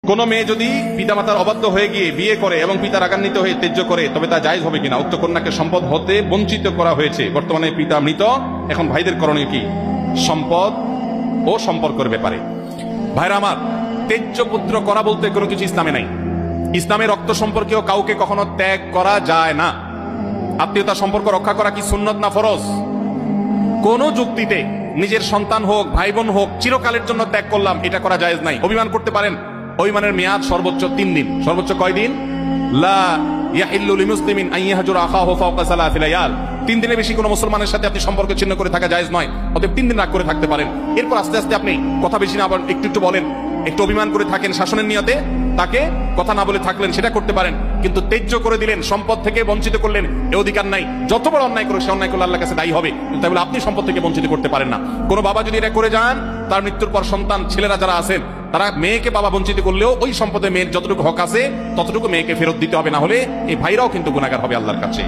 কোন মেয়ে যদি পিতামাতার অবাধ্য হয়ে গিয়ে বিয়ে করে এবং পিতা রাগান্বিত হয়ে ত্যায্য করে, তবে তা জায়েজ হবে কিনা? উক্ত কন্যাকে সম্পদ হতে বঞ্চিত করা হয়েছে, বর্তমানে পিতা মৃত, এখন ভাইদের করণীয় কি সম্পদ ও সম্পর্কের ব্যাপারে? ভাইরা আমার, ত্যায্য পুত্র করা বলতে কোনো কিছু ইসলামে নাই। ইসলামে রক্ত সম্পর্কেও কাউকে কখনো ত্যাগ করা যায় না। আত্মীয়তা সম্পর্ক রক্ষা করা কি সুন্নত না ফরজ? কোন যুক্তিতে নিজের সন্তান হোক, ভাই বোন হোক, চিরকালের জন্য ত্যাগ করলাম, এটা করা জায়েজ নাই। অভিমান করতে পারেন, অভিমানের মেয়াদ সর্বোচ্চ 3 দিন। সর্বোচ্চ কয় দিন? লা ইয়াহিল্লু লিমুসলিমিন আন ইয়াহজুরা আখাহু ফাওকা সালাসি লায়াল। 3 দিনের বেশি কোনো মুসলমানের সাথে আপনি সম্পর্ক ছিন্ন করে থাকা জায়েজ নয়। অতএব 3 দিন রাগ করে থাকতে পারেন। এরপর আস্তে আস্তে আপনি কথা বেশি না, আবার একটু একটু বলেন, একটু অভিমান করে থাকেন শাসনের নিয়তে, তাকে কথা না বলে থাকলেন, সেটা করতে পারেন। কিন্তু ত্যায্য করে দিলেন, সম্পদ থেকে বঞ্চিত করলেন, এ অধিকার নাই। যত বড় অন্যায় করে সে অন্যায় করলে আল্লাহর কাছে দায়ী হবে, তাই বলে আপনি সম্পদ থেকে বঞ্চিত করতে পারেন না। কোন বাবা যদি এটা করে যান, তার মৃত্যুর পর সন্তান ছেলেরা যারা আছেন, তারা মেয়েকে বাবা বঞ্চিত করলেও ওই সম্পদে মেয়ের যতটুকু হক আছে ততটুকু মেয়েকে ফেরত দিতে হবে, না হলে এই ভাইরাও কিন্তু গুনাহগার হবে আল্লাহর কাছে।